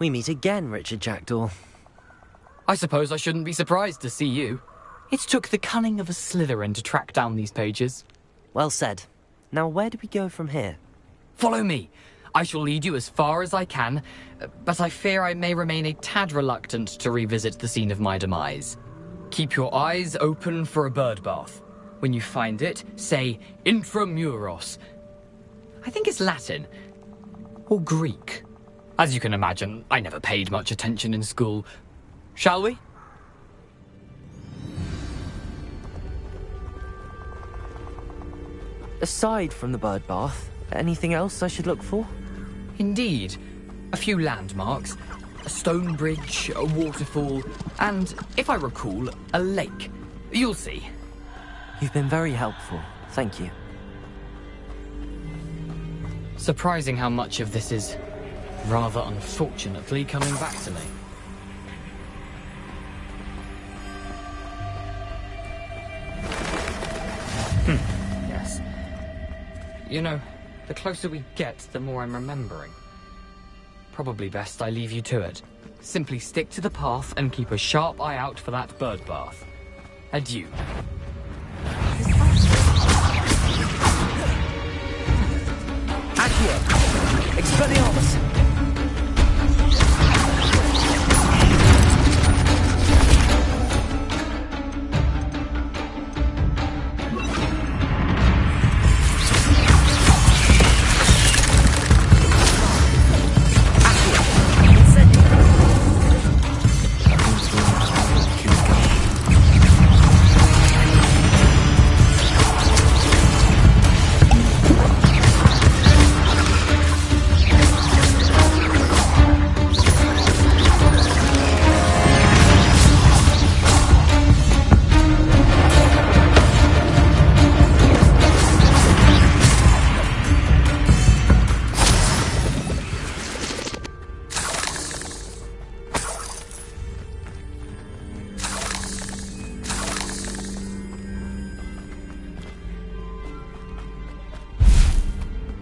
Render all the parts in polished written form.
We meet again, Richard Jackdaw. I suppose I shouldn't be surprised to see you. It took the cunning of a Slytherin to track down these pages. Well said. Now where do we go from here? Follow me. I shall lead you as far as I can, but I fear I may remain a tad reluctant to revisit the scene of my demise. Keep your eyes open for a bird bath. When you find it, say intramuros. I think it's Latin. Or Greek. As you can imagine, I never paid much attention in school. Shall we? Aside from the bird bath, anything else I should look for? Indeed. A few landmarks. A stone bridge, a waterfall, and, if I recall, a lake. You'll see. You've been very helpful. Thank you. Surprising how much of this is, rather unfortunately, coming back to me. Yes. You know, the closer we get, the more I'm remembering. Probably best I leave you to it. Simply stick to the path and keep a sharp eye out for that bird bath. Adieu. Accio! Expelliarmus!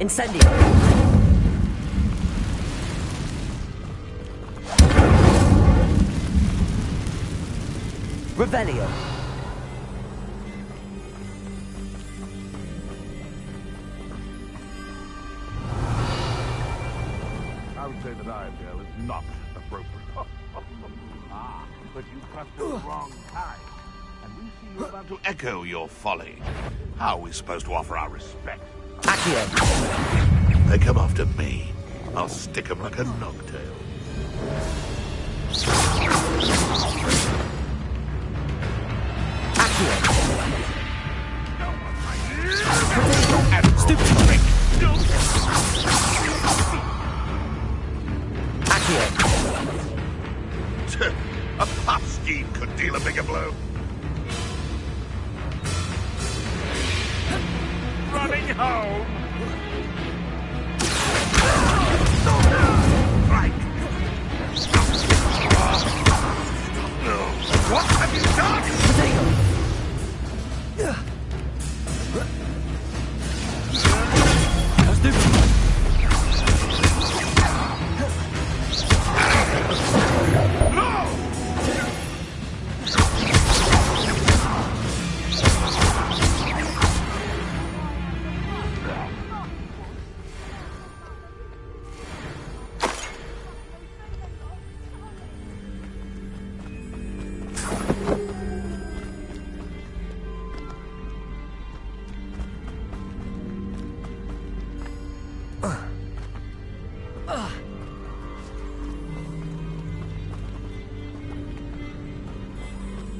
Incendio! Revelio! I would say that Iredale is not appropriate. But you trusted the wrong kind. And we see you're about to echo your folly. How are we supposed to offer our respect? Accio! They come after me. I'll stick them like a knocktail. Accio! Stupid trick! Accio! A pop scheme could deal a bigger blow. Running home! Right! What have you done?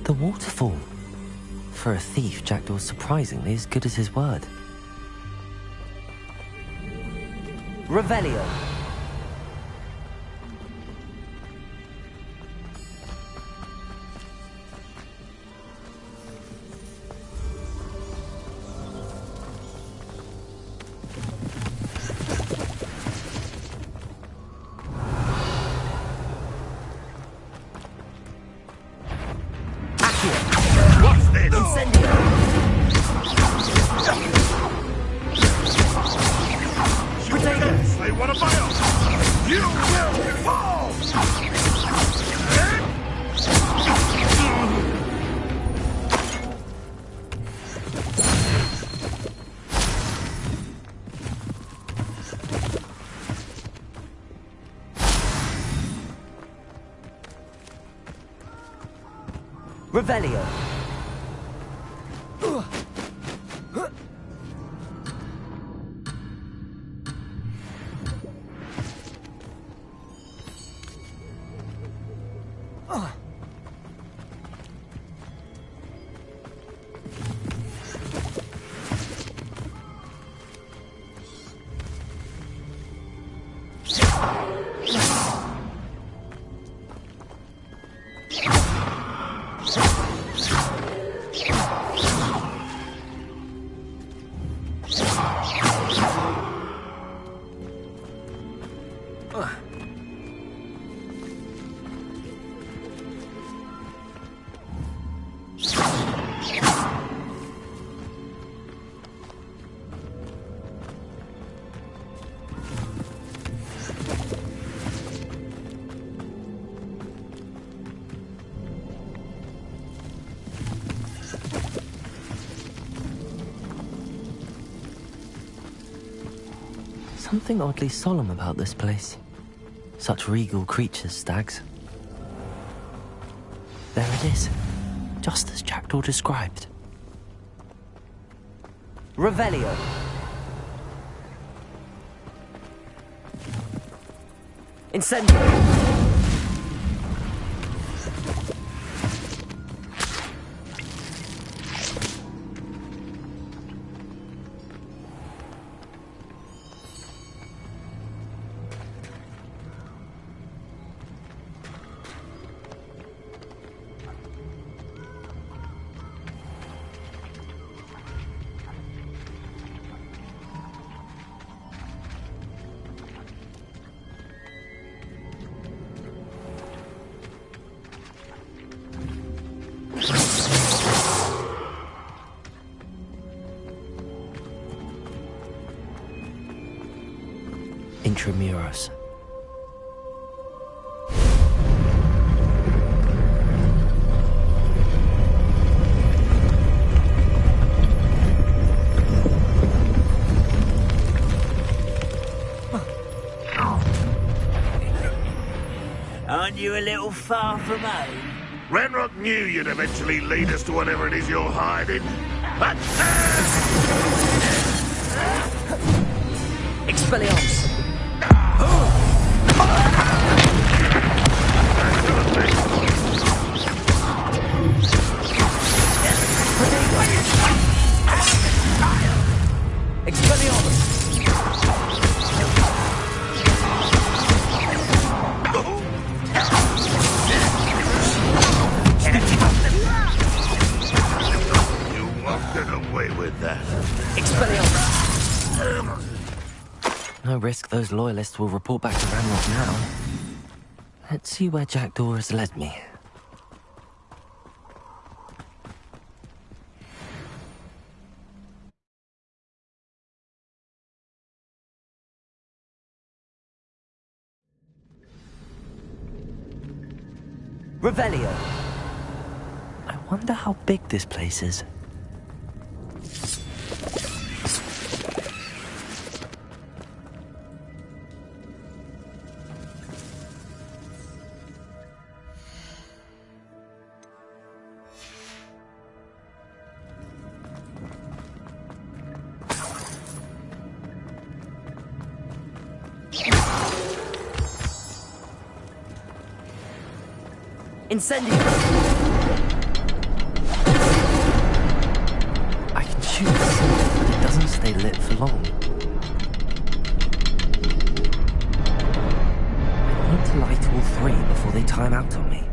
The waterfall. For a thief, Jackdaw's surprisingly as good as his word. Revelio. What's this? Incendio. They want to buy us! You will fall! Revelio. Something oddly solemn about this place. Such regal creatures, stags. There it is, just as Jackdaw described. Revelio. Incendio. Intramuros. Aren't you a little far from home? Renrock knew you'd eventually lead us to whatever it is you're hiding. But Expelliarmus. you won't get away with that. No risk those loyalists will report back to Ranrock now. Let's see where Jackdaw has led me. Revelio. I wonder how big this place is. Incendio! I can shoot this, but it doesn't stay lit for long. I need to light all three before they time out on me.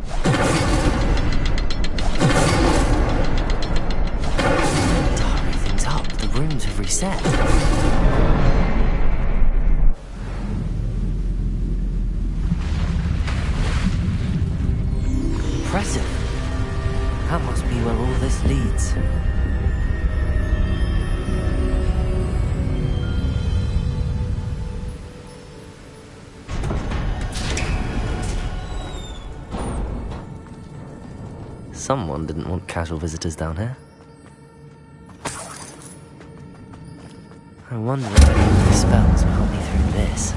To hurry things up, the rooms have reset. Impressive. That must be where all this leads. Someone didn't want casual visitors down here. I wonder if any of the spells will help me through this.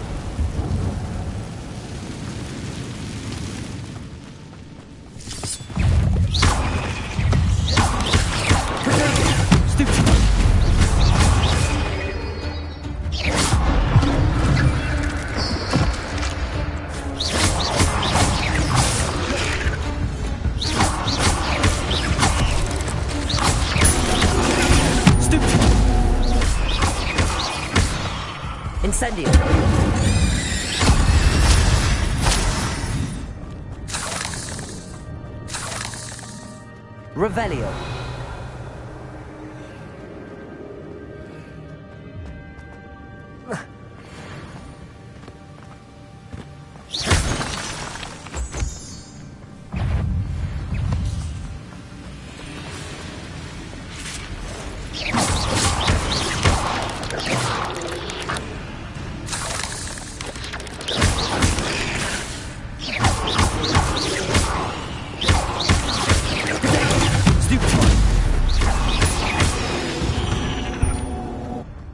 Incendio. Revelio.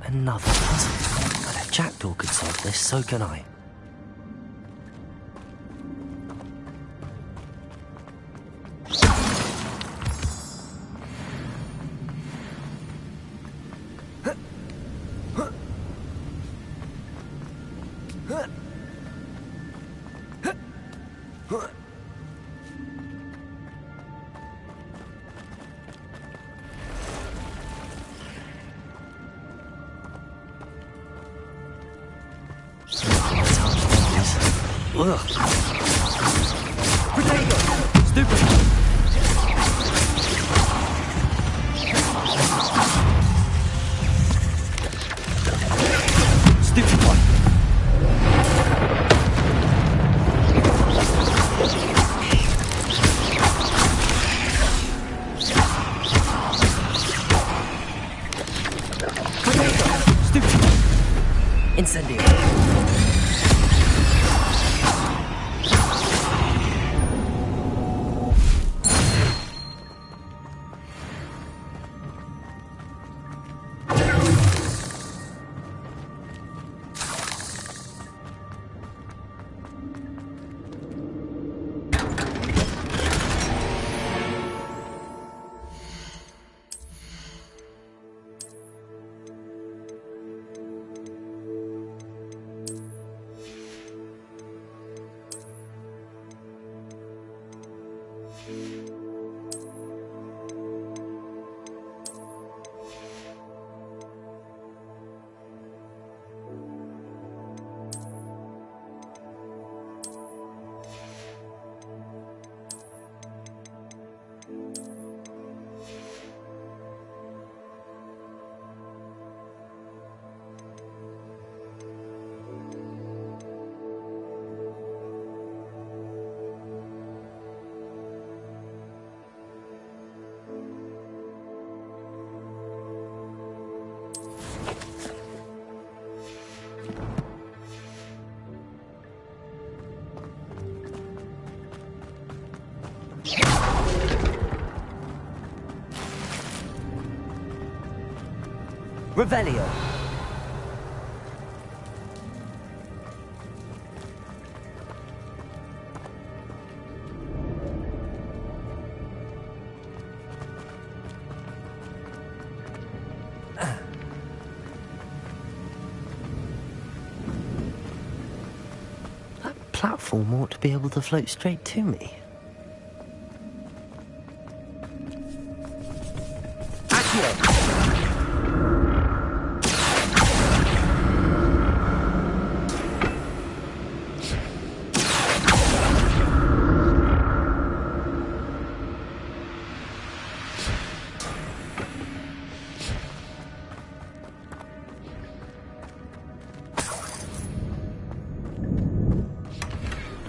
Another puzzle. But if Jackdaw could solve this, so can I. Ugh. Potato. Stupid. Stupid one. Potato. Stupid. Incendio. Revelio. That platform ought to be able to float straight to me. Accio.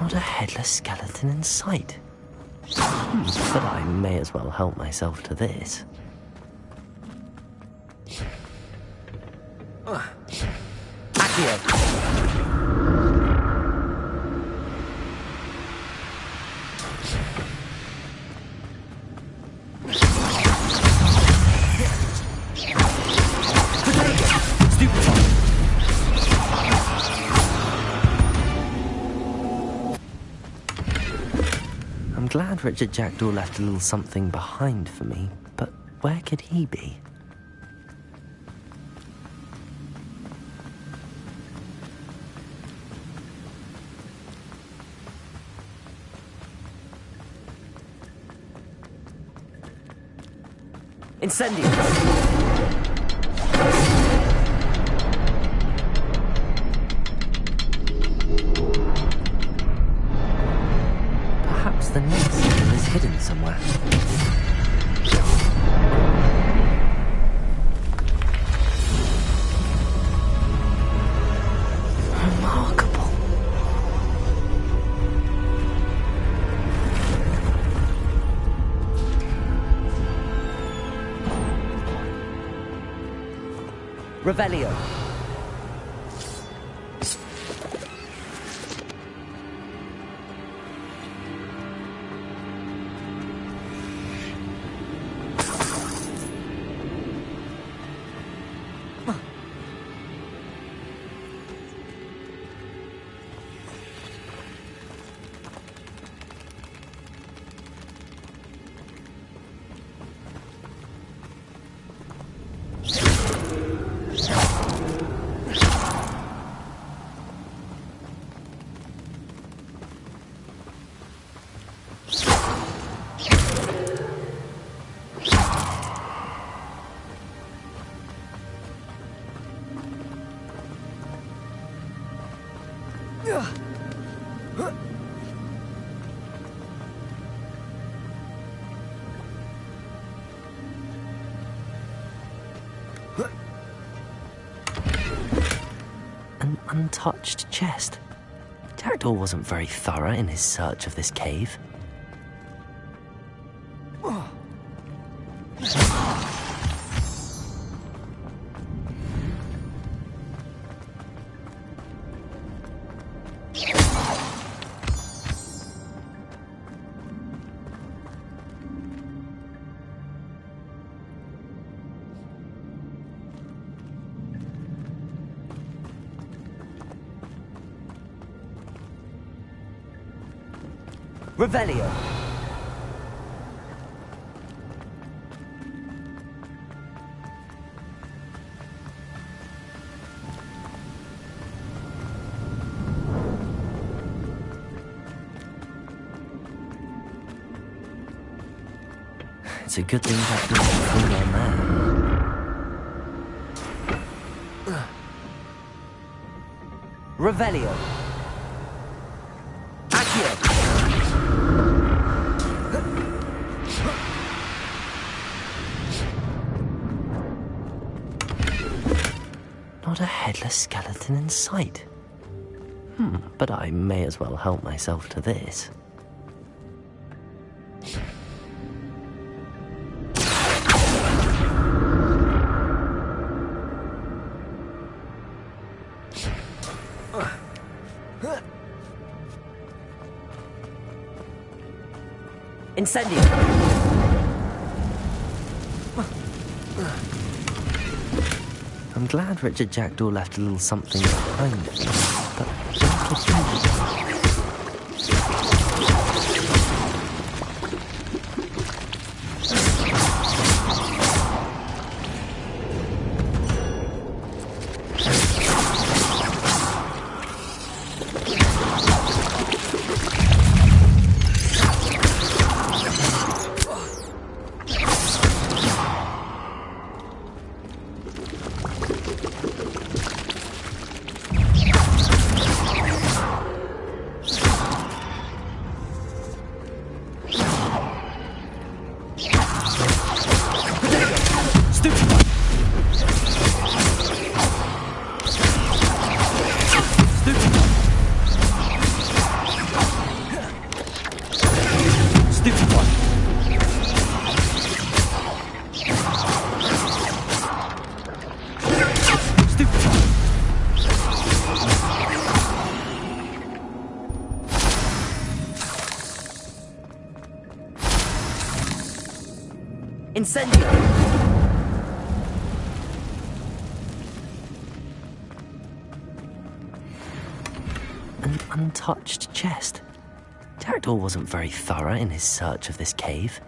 Not a headless skeleton in sight. But I may as well help myself to this. Accio. glad Richard Jackdaw left a little something behind for me, but where could he be? Incendio! Perhaps the next symbol is hidden somewhere. Remarkable. Revelio. An untouched chest. Jackdaw wasn't very thorough in his search of this cave. Revelio. It's a good thing Jackdaw didn't fall down there. Revelio. Accio. Not a headless skeleton in sight. But I may as well help myself to this. Incendio. I'm glad Richard Jackdaw left a little something behind him, but where could he be? Incendio. An untouched chest. Jackdaw wasn't very thorough in his search of this cave.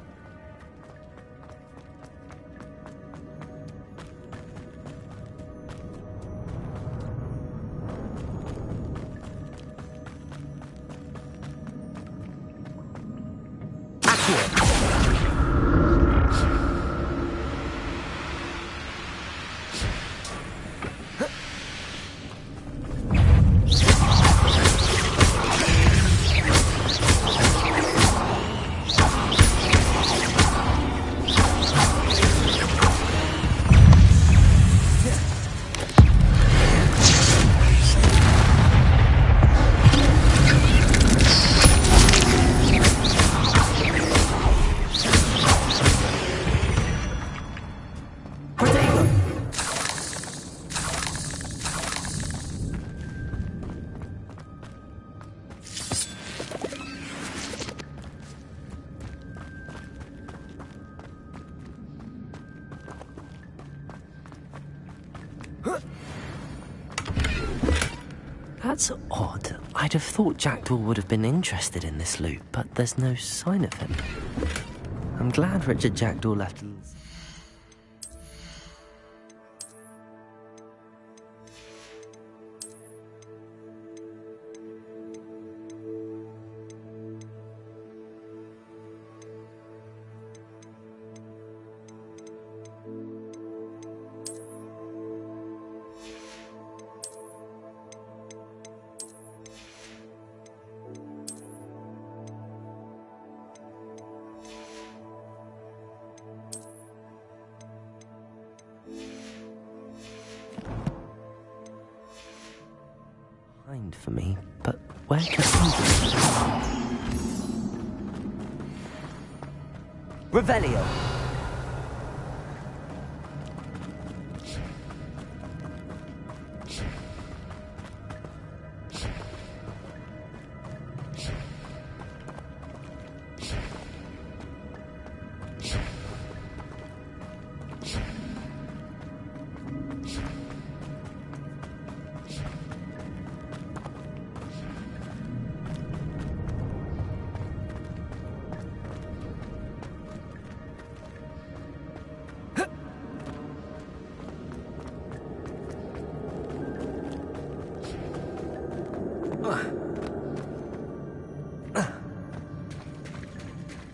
That's odd. I'd have thought Jackdaw would have been interested in this loot, but there's no sign of him. I'm glad Richard Jackdaw left a little... for me, but where could he be? Revelio.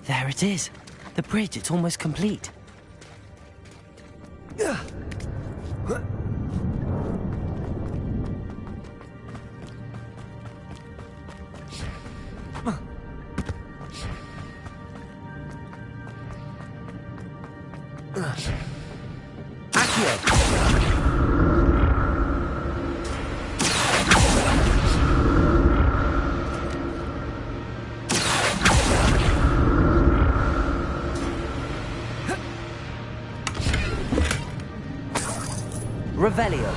There it is. The bridge, it's almost complete. Revelio.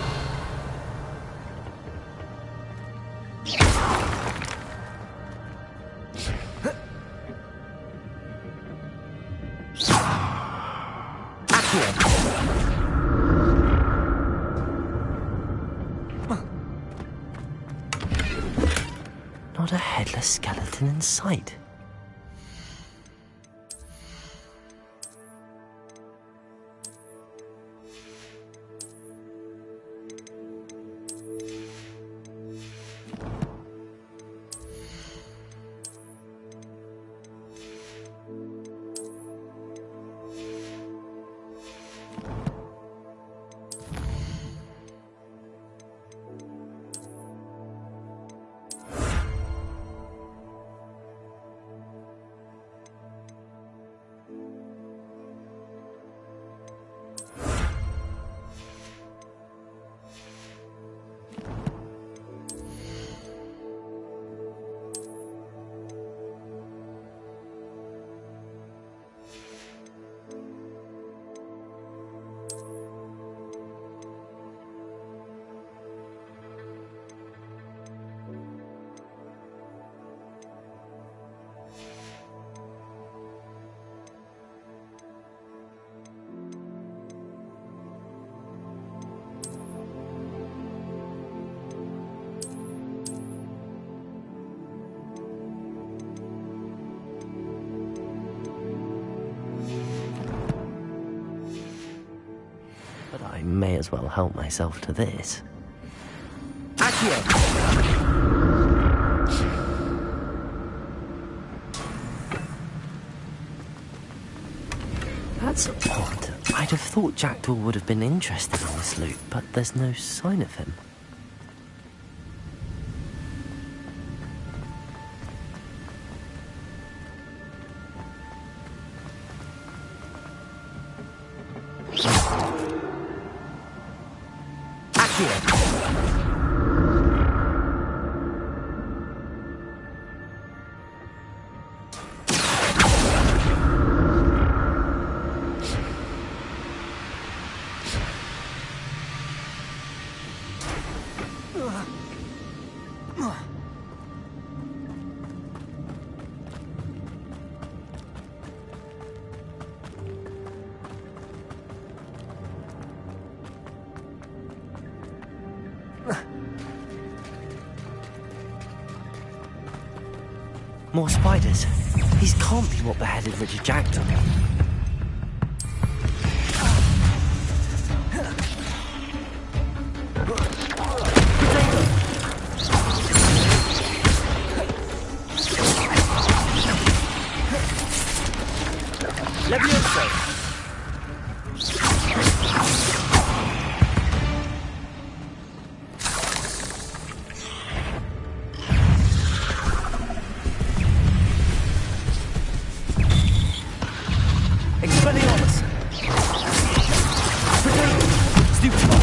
Not a headless skeleton in sight. but I may as well help myself to this. Accio! That's odd. I'd have thought Jackdaw would have been interested in this loot, but there's no sign of him. More spiders. These can't be what beheaded Richard Jackdaw. Levioso! Expelliarmus! Stupefy!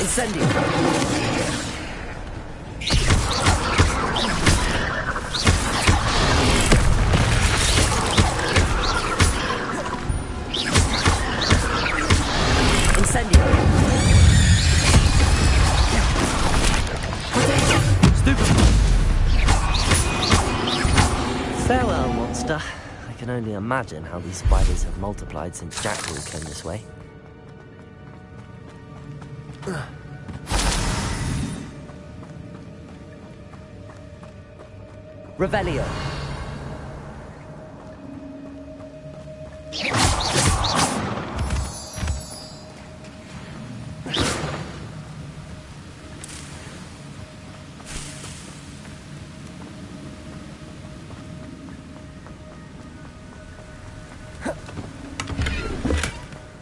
Incendio! Incendio! Farewell, monster. I can only imagine how these spiders have multiplied since Jackdaw came this way. Revelio.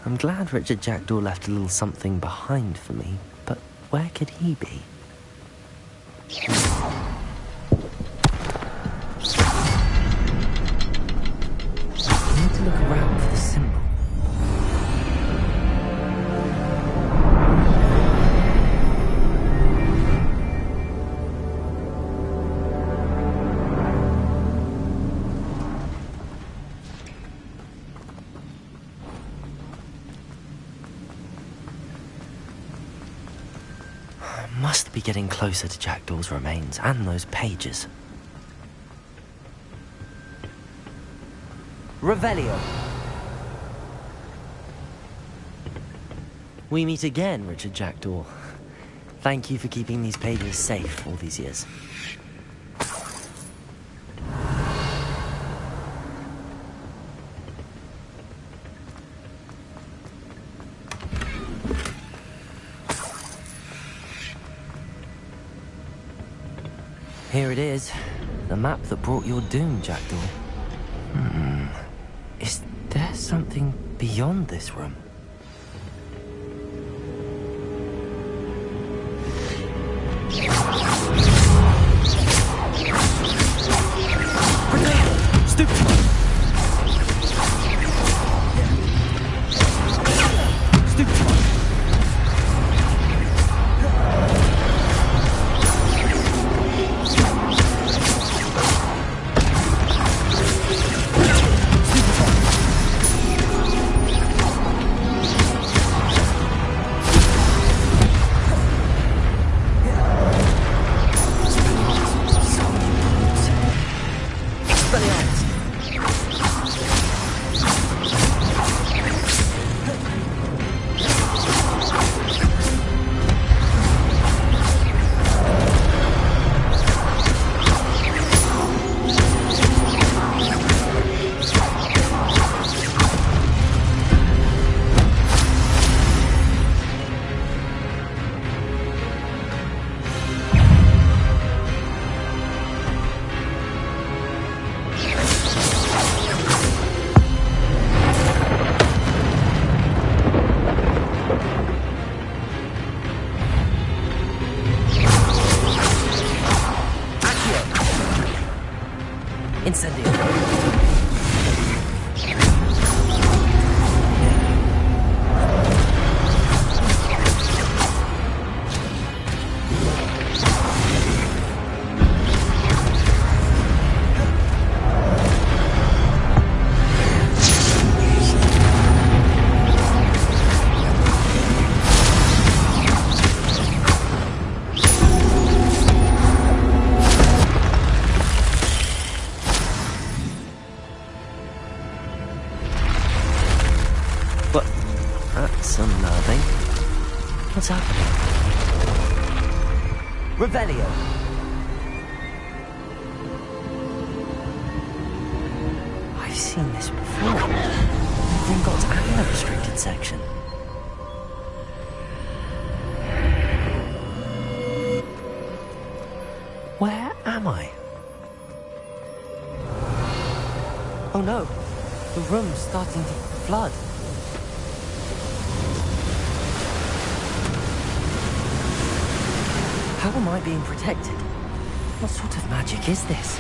I'm glad Richard Jackdaw left a little something behind for me, but where could he be? I need to look around for the symbol. Must be getting closer to Jackdaw's remains and those pages. Revelio. We meet again, Richard Jackdaw. Thank you for keeping these pages safe all these years. Here it is, the map that brought your doom, Jackdaw. Is there something beyond this room? That's unnerving. What's happening? Revelio. I've seen this before. Gringotts and the restricted section. Where am I? Oh no, the room's starting to flood. How am I being protected? What sort of magic is this?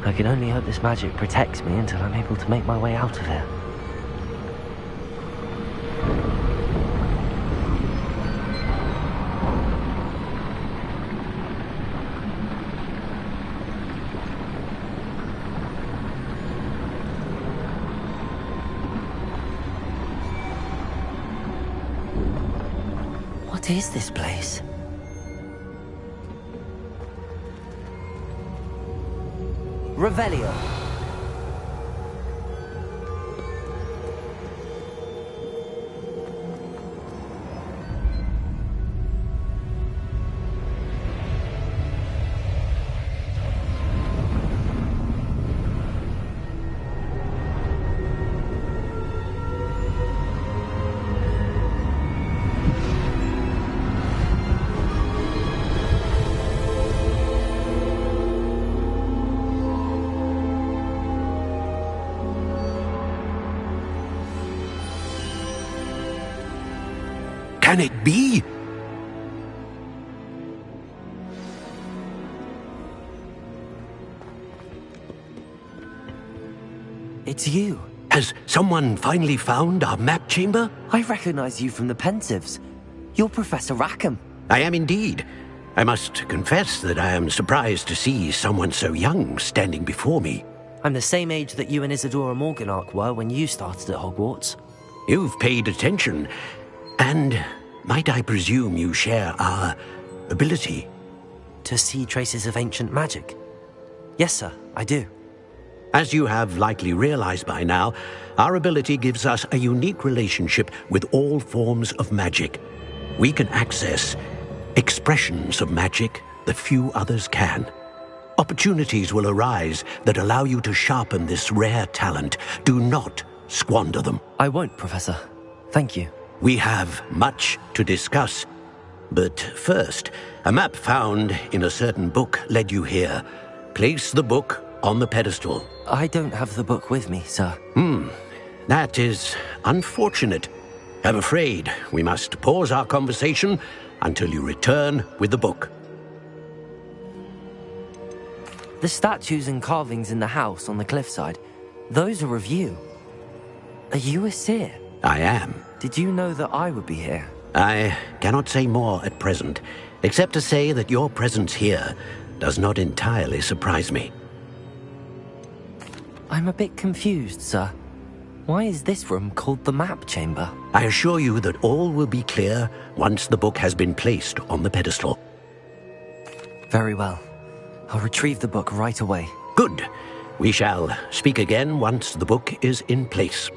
I can only hope this magic protects me until I'm able to make my way out of here. What is this place? Revelio. Can it be? It's you. Has someone finally found our map chamber? I recognize you from the Pensives. You're Professor Rackham. I am indeed. I must confess that I am surprised to see someone so young standing before me. I'm the same age that you and Isadora Morganach were when you started at Hogwarts. You've paid attention, and might I presume you share our ability? To see traces of ancient magic? Yes, sir, I do. As you have likely realized by now, our ability gives us a unique relationship with all forms of magic. We can access expressions of magic that few others can. Opportunities will arise that allow you to sharpen this rare talent. Do not squander them. I won't, Professor. Thank you. We have much to discuss. But first, a map found in a certain book led you here. Place the book on the pedestal. I don't have the book with me, sir. That is unfortunate. I'm afraid we must pause our conversation until you return with the book. The statues and carvings in the house on the cliffside, those are of you. Are you a seer? I am. Did you know that I would be here? I cannot say more at present, except to say that your presence here does not entirely surprise me. I'm a bit confused, sir. Why is this room called the map chamber? I assure you that all will be clear once the book has been placed on the pedestal. Very well. I'll retrieve the book right away. Good. We shall speak again once the book is in place.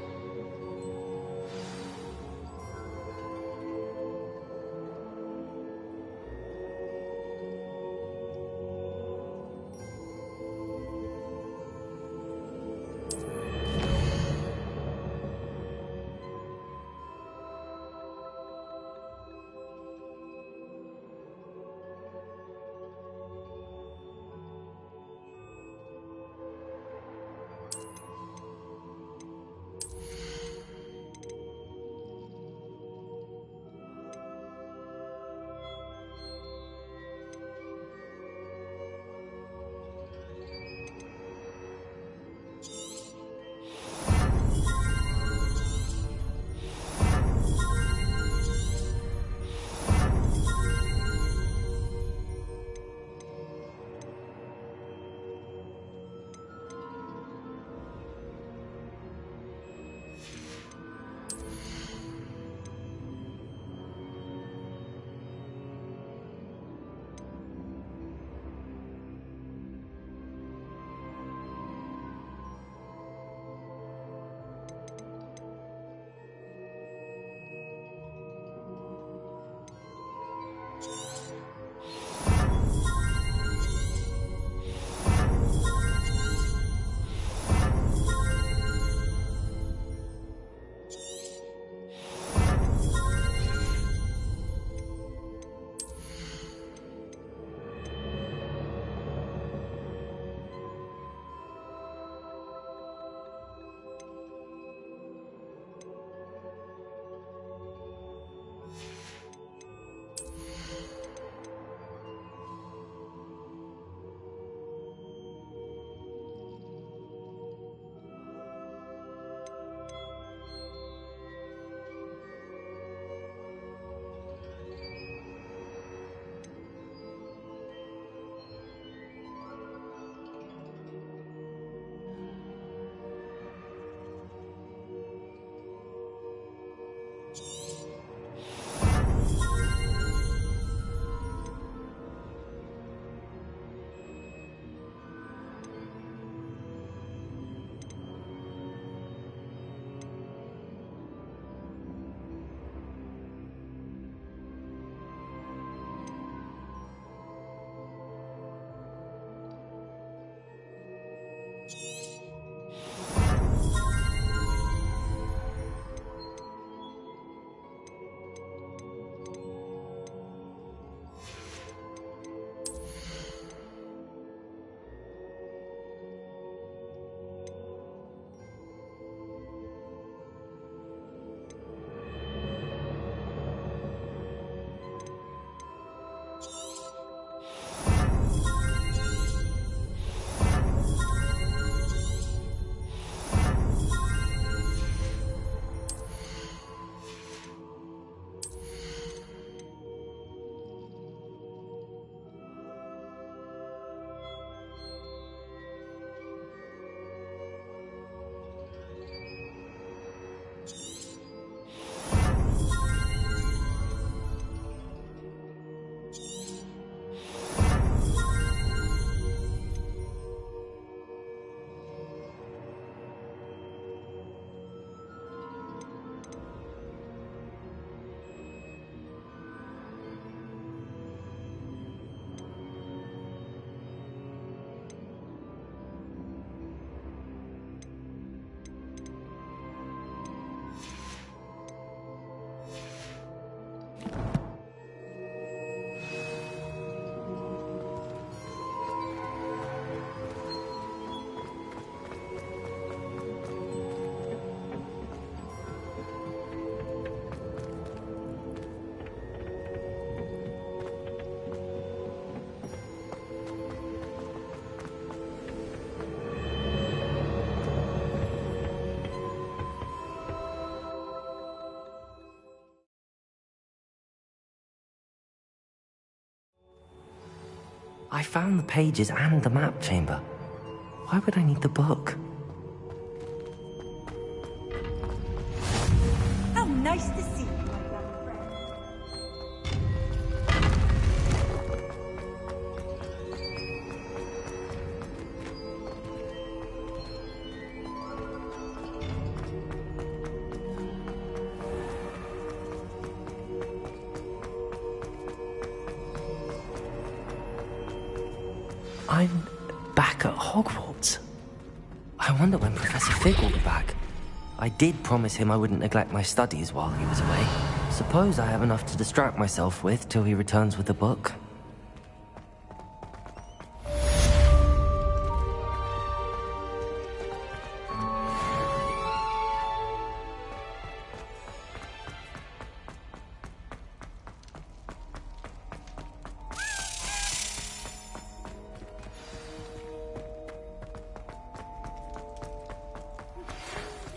I found the pages and the map chamber. Why would I need the book? How nice to see you, my young friend. I'm back at Hogwarts. I wonder when Professor Fig will be back. I did promise him I wouldn't neglect my studies while he was away. Suppose I have enough to distract myself with till he returns with the book.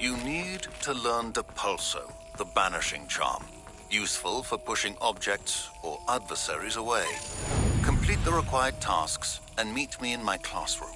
You need to learn Depulso, the banishing charm. Useful for pushing objects or adversaries away. Complete the required tasks and meet me in my classroom.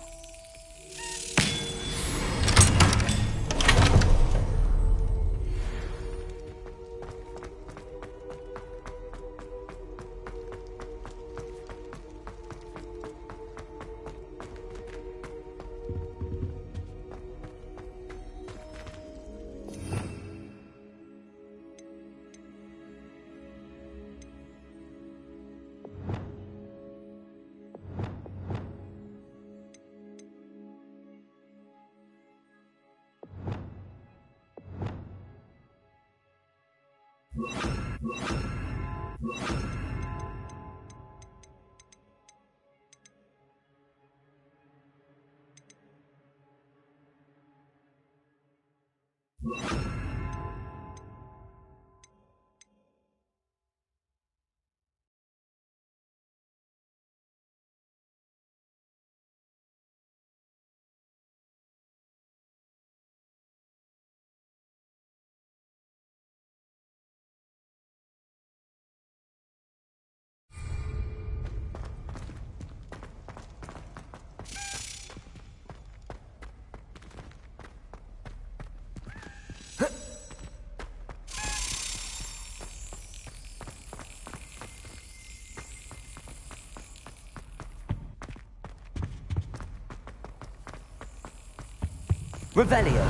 Revelio.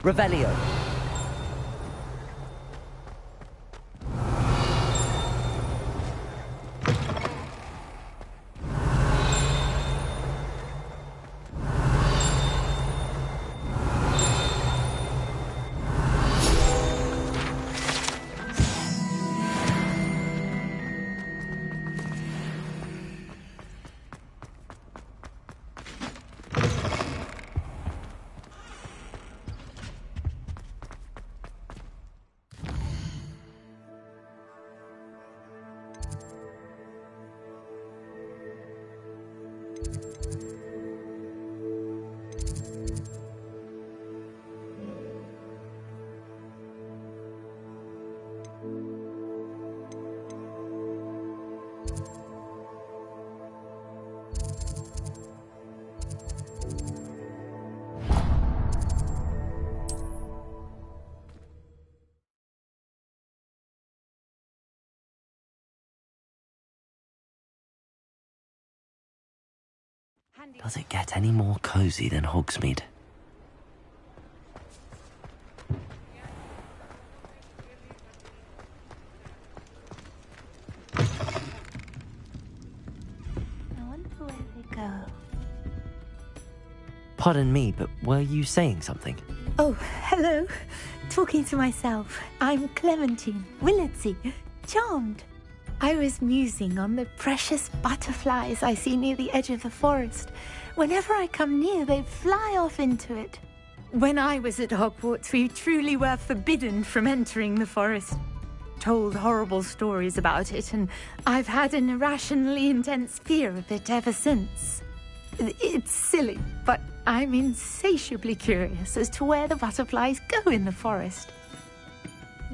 Revelio. Does it get any more cozy than Hogsmeade? I wonder where they go. Pardon me, but were you saying something? Oh, hello. Talking to myself. I'm Clementine, Willardsey, charmed. I was musing on the precious butterflies I see near the edge of the forest. Whenever I come near, they fly off into it. When I was at Hogwarts, we truly were forbidden from entering the forest. Told horrible stories about it, and I've had an irrationally intense fear of it ever since. It's silly, but I'm insatiably curious as to where the butterflies go in the forest.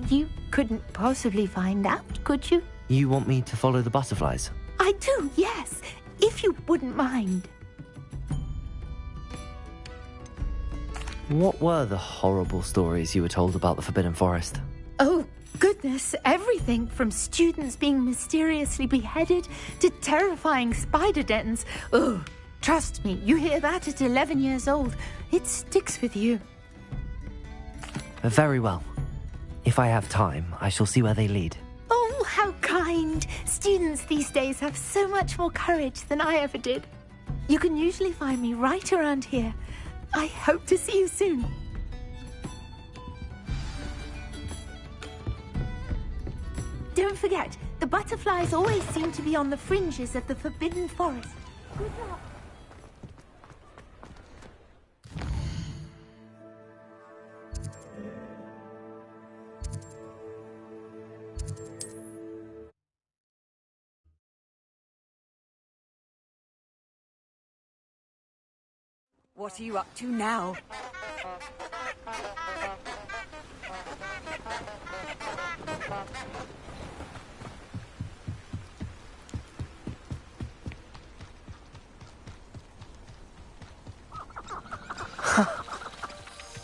You couldn't possibly find out, could you? You want me to follow the butterflies? I do, yes, if you wouldn't mind. What were the horrible stories you were told about the Forbidden Forest? Oh, goodness, everything from students being mysteriously beheaded to terrifying spider dens. Ugh, trust me, you hear that at 11 years old, it sticks with you. Very well. If I have time, I shall see where they lead. Oh, how kind. Students these days have so much more courage than I ever did. You can usually find me right around here. I hope to see you soon. Don't forget, the butterflies always seem to be on the fringes of the Forbidden Forest. Good luck. What are you up to now?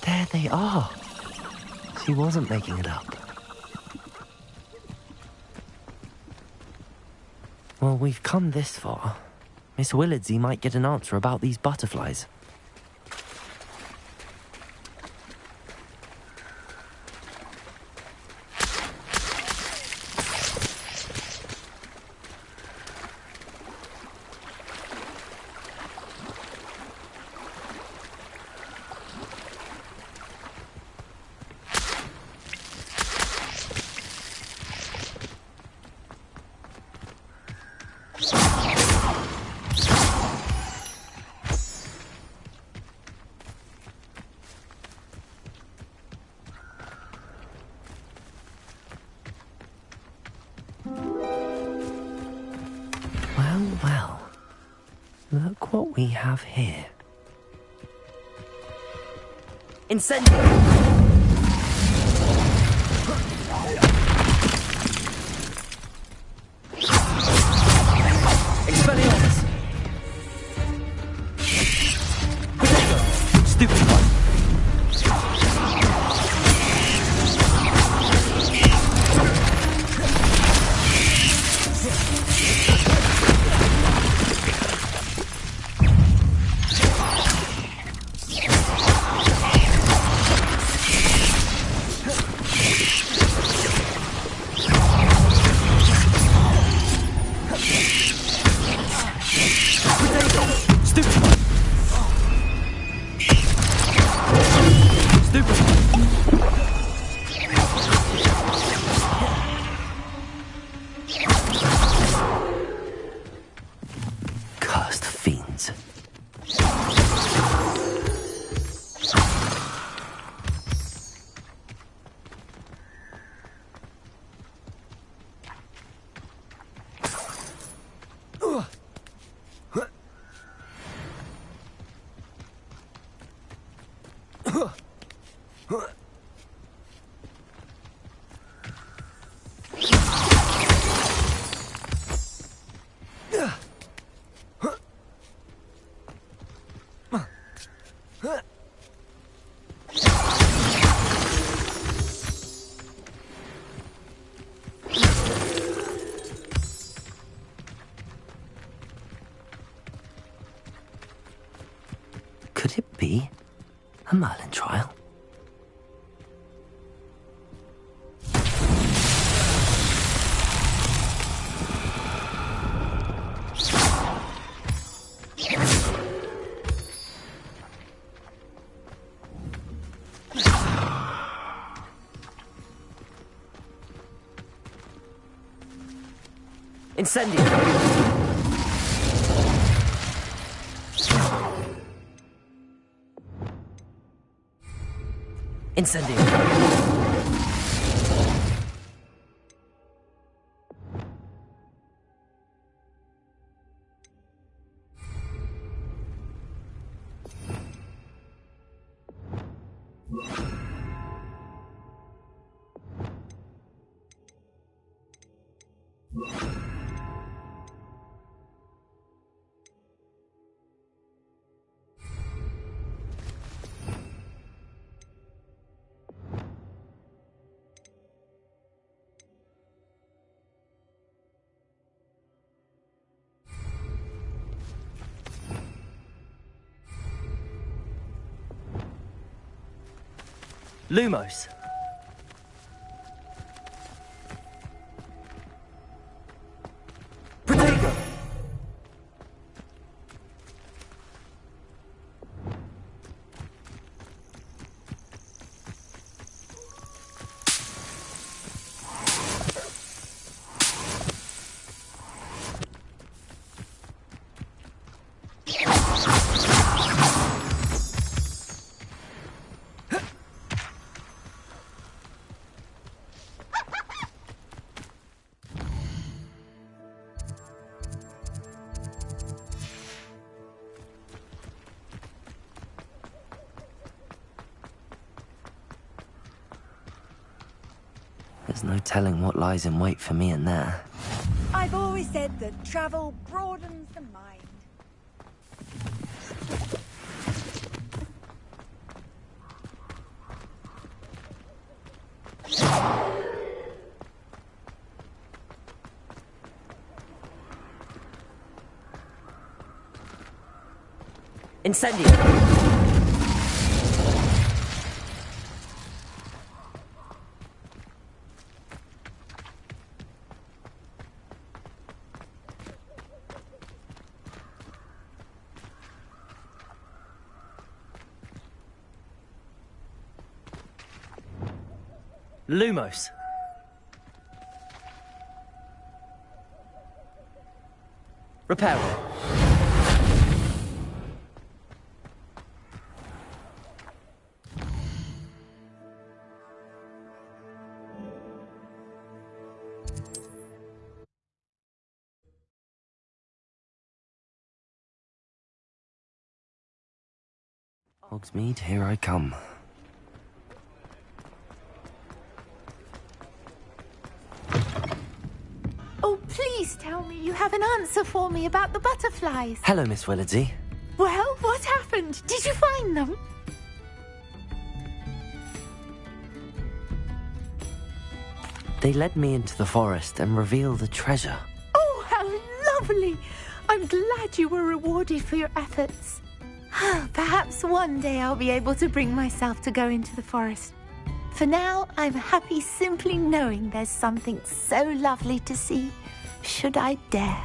There they are. She wasn't making it up. Well, we've come this far. Miss Willardsey might get an answer about these butterflies. Well, look what we have here. Incendio! Expelliarmus! Potato! Stupid one! Could it be a Merlin trial? Incendio! Incendio! Lumos! Protego! There's no telling what lies in wait for me in there. I've always said that travel broadens the mind. Incendio! Lumos! Reparo! Hogsmeade, here I come. Oh, please tell me you have an answer for me about the butterflies. Hello, Miss Willardsey. Well, what happened? Did you find them? They led me into the forest and revealed the treasure. Oh, how lovely! I'm glad you were rewarded for your efforts. Perhaps one day I'll be able to bring myself to go into the forest. For now, I'm happy simply knowing there's something so lovely to see, should I dare.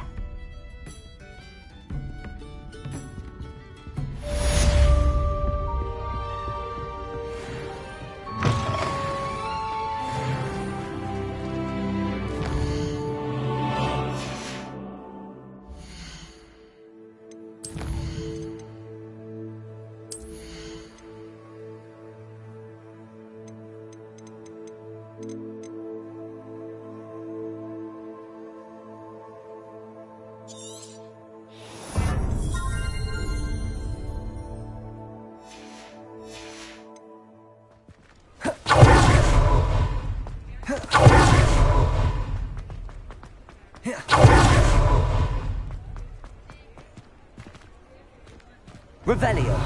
Revelio.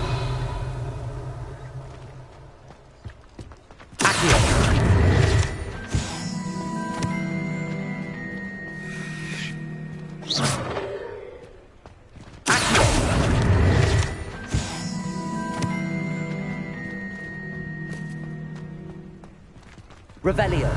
Accio. Accio. Revelio.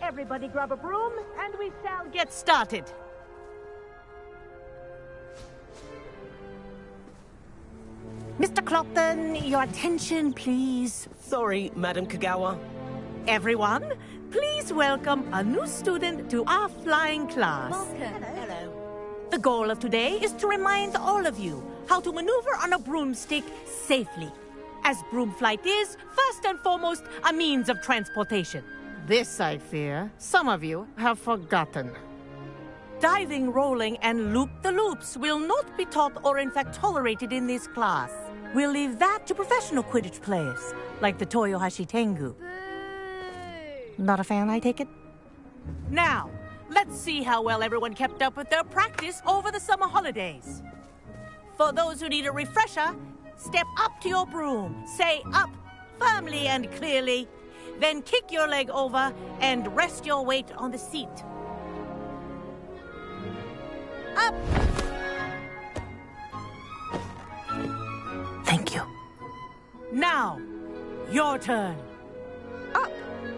Everybody grab a broom, and we shall get started. Mr. Clopton, your attention, please. Sorry, Madam Kagawa. Everyone, please welcome a new student to our flying class. Hello. The goal of today is to remind all of you how to maneuver on a broomstick safely, as broom flight is, first and foremost, a means of transportation. This, I fear, some of you have forgotten. Diving, rolling, and loop-the-loops will not be taught or in fact tolerated in this class. We'll leave that to professional Quidditch players, like the Toyohashi Tengu. Not a fan, I take it? Now, let's see how well everyone kept up with their practice over the summer holidays. For those who need a refresher, step up to your broom, say up firmly and clearly, then kick your leg over and rest your weight on the seat. Up! Thank you. Now, your turn. Up.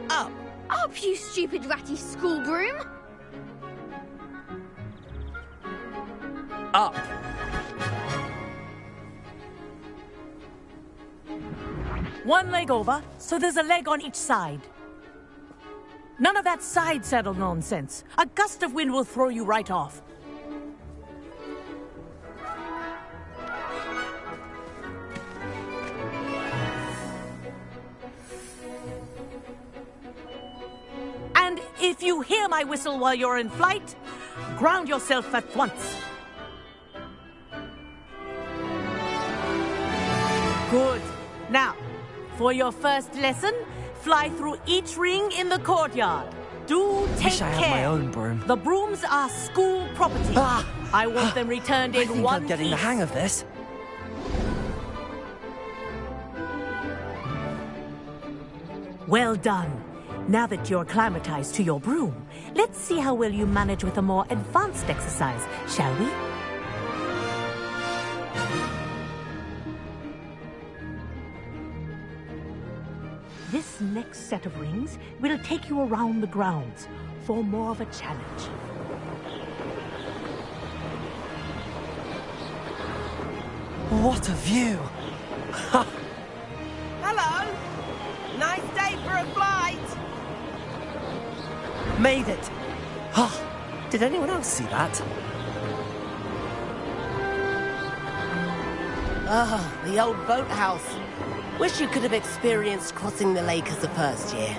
Up. Up, you stupid ratty school broom. Up. One leg over, so there's a leg on each side. None of that side saddle nonsense. A gust of wind will throw you right off. If you hear my whistle while you're in flight, ground yourself at once. Good. Now, for your first lesson, fly through each ring in the courtyard. Do take Wish I care. had my own broom. The brooms are school property. I want them returned in one I'm getting the hang of this. Well done. Now that you're acclimatized to your broom, let's see how well you manage with a more advanced exercise, shall we? This next set of rings will take you around the grounds for more of a challenge. What a view! Hello! Nice day for a flight! Made it! Did anyone else see that? Ah, the old boathouse. Wish you could have experienced crossing the lake as a first year.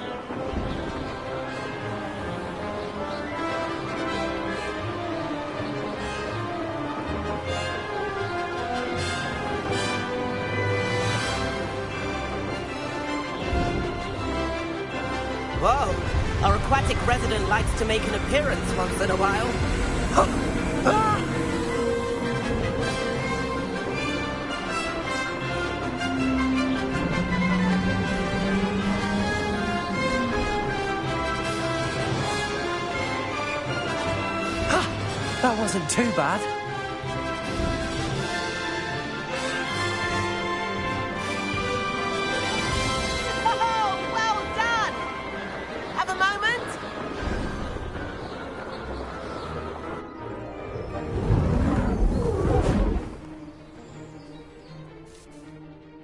Whoa! Our aquatic resident likes to make an appearance once in a while. That wasn't too bad. Oh, well done! Have a moment?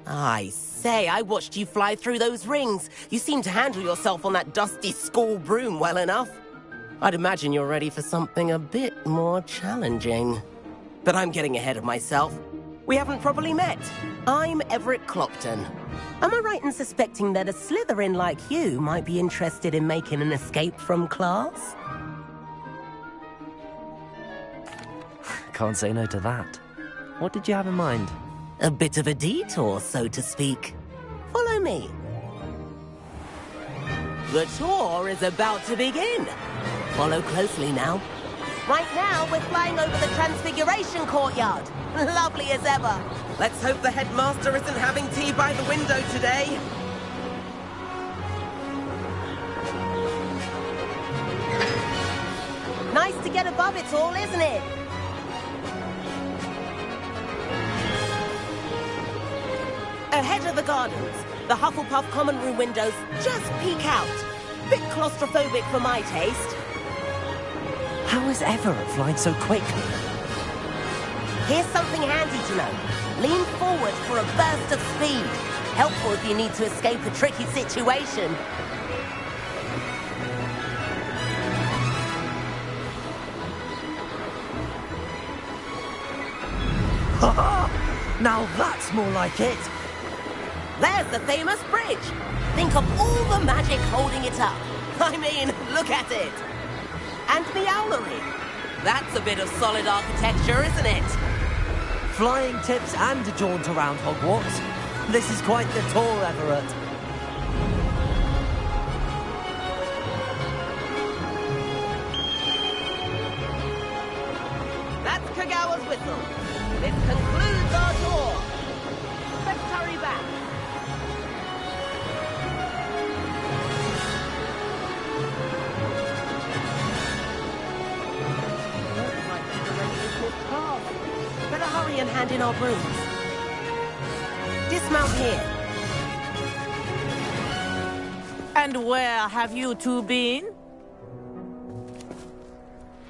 I say, I watched you fly through those rings. You seem to handle yourself on that dusty school broom well enough. I'd imagine you're ready for something a bit more challenging. But I'm getting ahead of myself. We haven't properly met. I'm Everett Clopton. Am I right in suspecting that a Slytherin like you might be interested in making an escape from class? Can't say no to that. What did you have in mind? A bit of a detour, so to speak. Follow me. The tour is about to begin. Follow closely now. Right now, we're flying over the Transfiguration Courtyard. Lovely as ever. Let's hope the headmaster isn't having tea by the window today. Nice to get above it all, isn't it? Ahead of the gardens, the Hufflepuff common room windows just peek out. Bit claustrophobic for my taste. How is Everett flying so quickly? Here's something handy to know. Lean forward for a burst of speed. Helpful if you need to escape a tricky situation. Now that's more like it. There's the famous bridge. Think of all the magic holding it up. I mean, look at it. And the owlery. That's a bit of solid architecture, isn't it? Flying tips and a jaunt around Hogwarts. This is quite the tour, Everett. That's Kagawa's whistle. This concludes our tour. Let's hurry back. Better hurry and hand in our brooms. Dismount here. And where have you two been?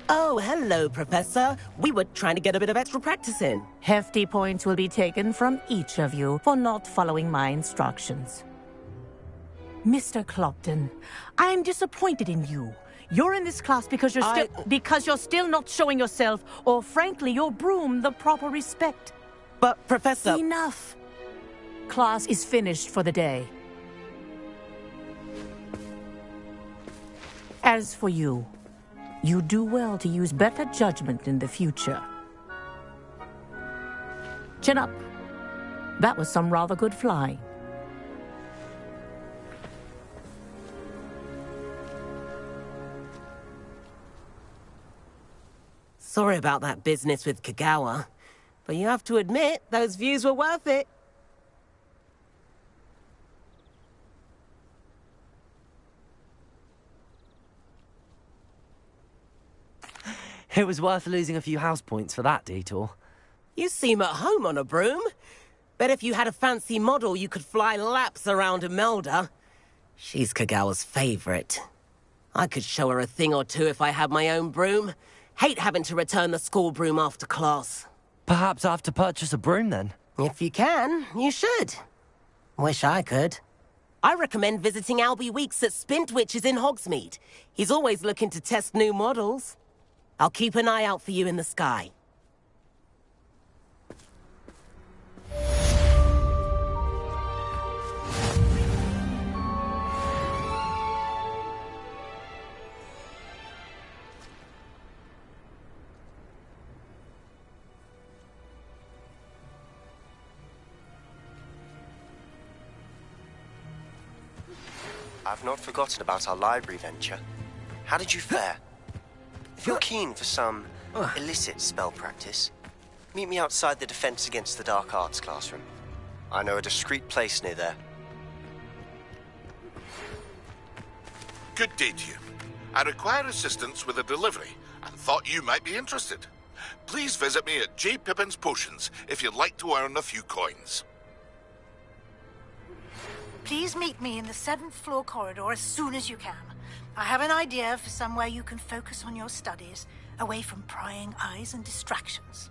Oh, hello, Professor. We were trying to get a bit of extra practice in. Hefty points will be taken from each of you for not following my instructions. Mr. Clopton, I'm disappointed in you. You're in this class because you're still not showing yourself, or frankly, your broom the proper respect. But, Professor... Enough. Class is finished for the day. As for you, you do well to use better judgment in the future. Chin up. That was some rather good flying. Sorry about that business with Kagawa, but you have to admit, those views were worth it. It was worth losing a few house points for that detour. You seem at home on a broom. Bet if you had a fancy model, you could fly laps around Imelda. She's Kagawa's favorite. I could show her a thing or two if I had my own broom. Hate having to return the school broom after class. Perhaps I have to purchase a broom then. If you can, you should. Wish I could. I recommend visiting Albie Weeks at Spintwitches in Hogsmeade. He's always looking to test new models. I'll keep an eye out for you in the sky. I've not forgotten about our library venture. How did you fare? If you're keen for some illicit spell practice, meet me outside the Defense Against the Dark Arts classroom. I know a discreet place near there. Good day to you. I require assistance with a delivery and thought you might be interested. Please visit me at J. Pippin's Potions if you'd like to earn a few coins. Please meet me in the 7th floor corridor as soon as you can. I have an idea for somewhere you can focus on your studies, away from prying eyes and distractions.